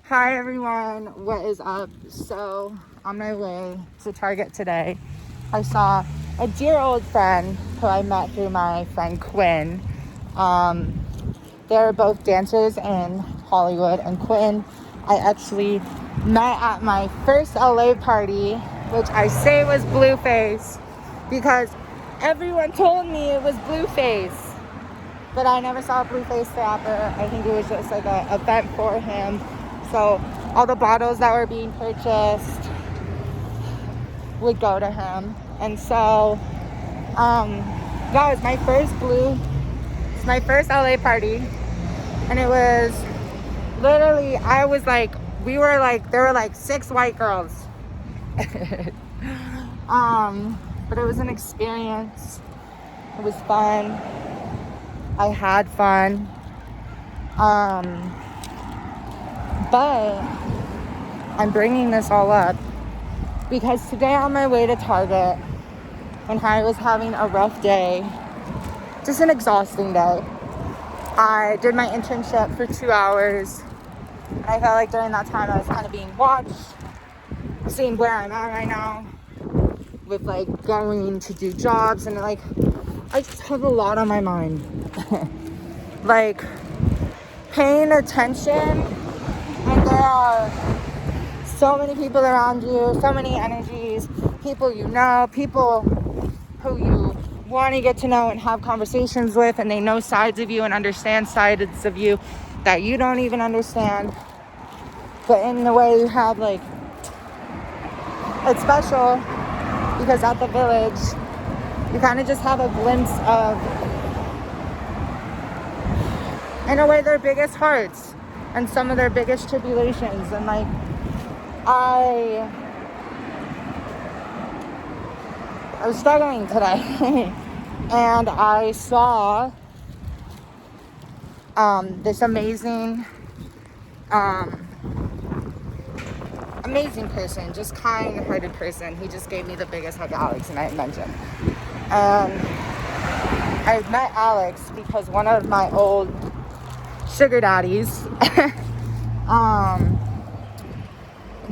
Hi everyone, what is up? So, on my way to Target today, I saw a dear old friend who I met through my friend Quinn. They're both dancers in Hollywood, and Quinn I actually met at my first LA party, which I say was Blueface because everyone told me it was Blueface, but I never saw a Blueface rapper. I think it was just like an event for him. So all the bottles that were being purchased would go to him. And so that was my first LA party. And it was literally, there were like 6 white girls. But it was an experience. It was fun. I had fun. But I'm bringing this all up because today on my way to Target, when I was having a rough day, just an exhausting day, I did my internship for 2 hours. And I felt like during that time I was kind of being watched, seeing where I'm at right now with like going to do jobs, and like I just have a lot on my mind. Like paying attention, and there are so many people around you, so many energies, people you know, people who you want to get to know and have conversations with, and they know sides of you and understand sides of you that you don't even understand. But in the way you have, like, it's special because at the Village, you kind of just have a glimpse of, in a way, their biggest hearts and some of their biggest tribulations. And like, I was struggling today and I saw this amazing person, just kind-hearted person. He just gave me the biggest hug, Alex, and I mentioned. I met Alex because one of my old sugar daddies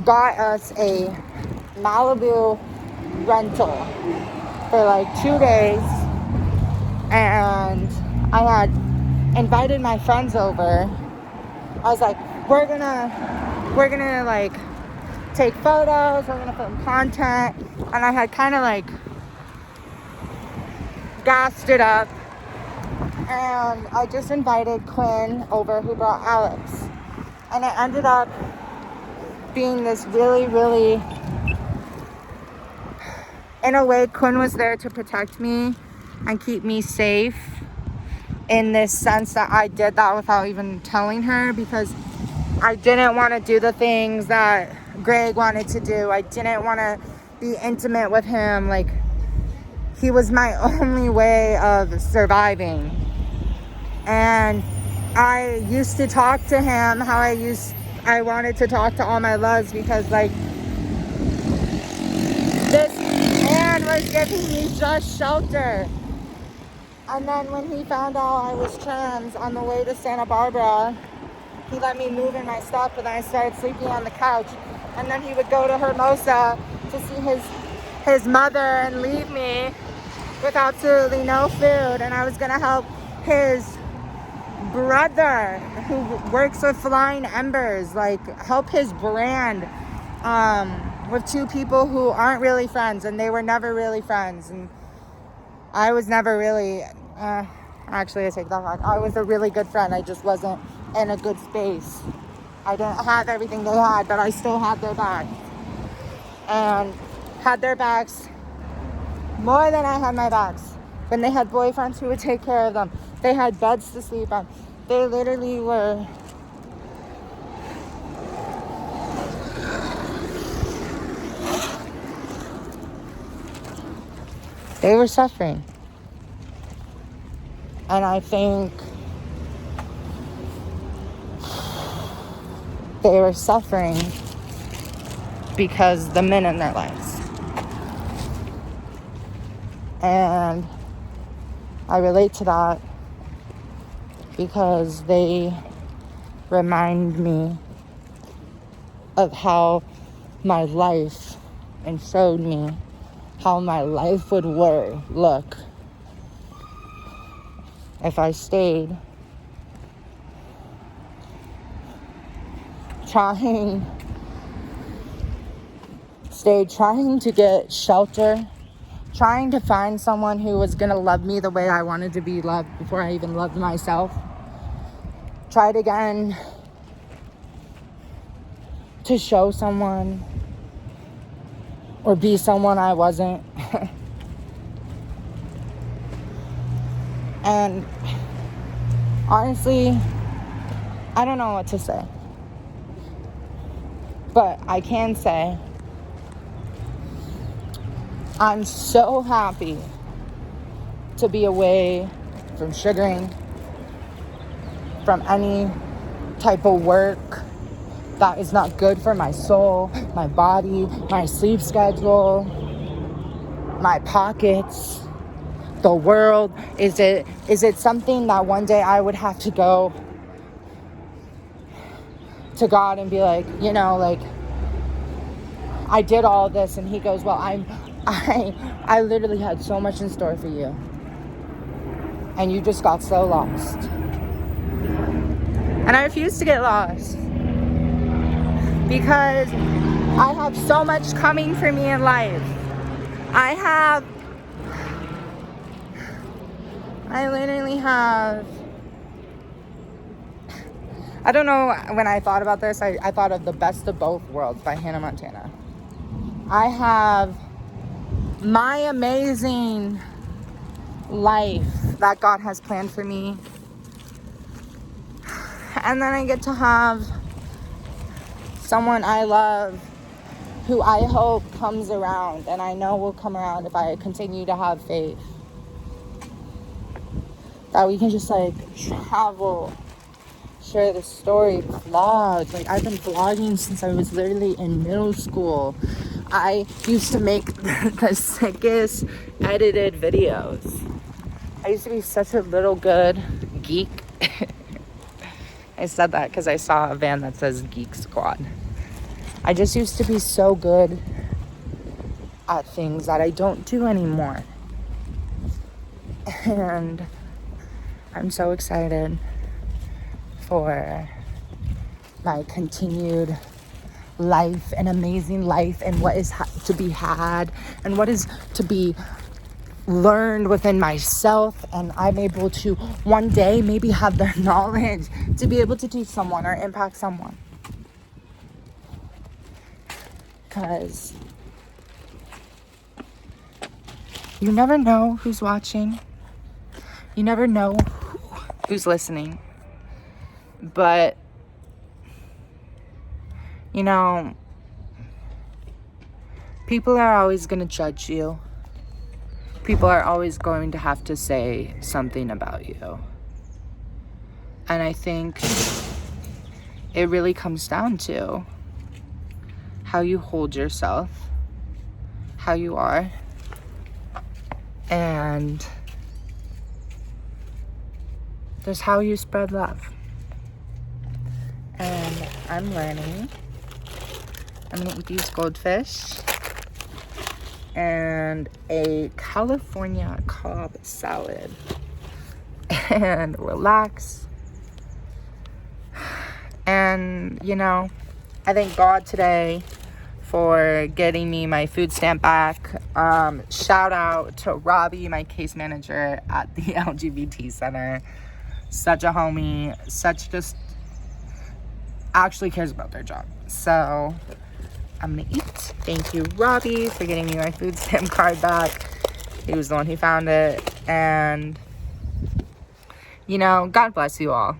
got us a Malibu rental for like 2 days, and I had invited my friends over. I was like, we're gonna like take photos, we're gonna film content, and I had kind of like gassed it up, and I just invited Quinn over, who brought Alex, and it ended up being this really, really, in a way, Quinn was there to protect me and keep me safe, in this sense that I did that without even telling her, because I didn't want to do the things that Greg wanted to do. I didn't want to be intimate with him. Like, he was my only way of surviving. And I used to talk to him how I wanted to talk to all my loves, because like, this man was giving me just shelter. And then when he found out I was trans on the way to Santa Barbara, he let me move in my stuff, but then I started sleeping on the couch. And then he would go to Hermosa to see his mother and leave me with absolutely no food. And I was gonna help his brother, who works with Flying Embers, like help his brand, with 2 people who aren't really friends, and they were never really friends. And I was never really, actually I take that back. I was a really good friend. I just wasn't in a good space. I didn't have everything they had, but I still had their back. And had their backs more than I had my backs. When they had boyfriends who would take care of them. They had beds to sleep on. They literally were... they were suffering. And I think they were suffering because the men in their lives. And I relate to that because they remind me of how my life, and showed me how my life would look if I stayed trying to get shelter, trying to find someone who was gonna love me the way I wanted to be loved before I even loved myself. Tried again to show someone or be someone I wasn't. And honestly, I don't know what to say. But I can say I'm so happy to be away from sugaring, from any type of work that is not good for my soul, my body, my sleep schedule, my pockets, the world. Is it something that one day I would have to go to God and be like, like, I did all this, and he goes, well, I literally had so much in store for you, and you just got so lost. And I refuse to get lost, because I have so much coming for me in life. I literally have, I don't know, when I thought about this, I thought of The Best of Both Worlds by Hannah Montana. I have my amazing life that God has planned for me. And then I get to have someone I love who I hope comes around, and I know will come around if I continue to have faith. That we can just travel, share the story, vlog. I've been vlogging since I was literally in middle school. I used to make the sickest edited videos. I used to be such a little good geek. I said that because I saw a van that says Geek Squad. I just used to be so good at things that I don't do anymore. And I'm so excited for my continued life, an amazing life, and what is to be had and what is to be learned within myself. And I'm able to one day maybe have the knowledge to be able to teach someone or impact someone, because you never know who's watching, you never know who's listening. But people are always going to judge you. People are always going to have to say something about you. And I think it really comes down to how you hold yourself, how you are, and just how you spread love. And I'm learning. I'm gonna eat these goldfish and a California Cobb salad and relax. And I thank God today for getting me my food stamp back. Shout out to Robbie, my case manager at the LGBT Center. Such a homie, just actually cares about their job. So I'm gonna eat. Thank you, Robbie, for getting me my food stamp card back. He was the one who found it. And God bless you all.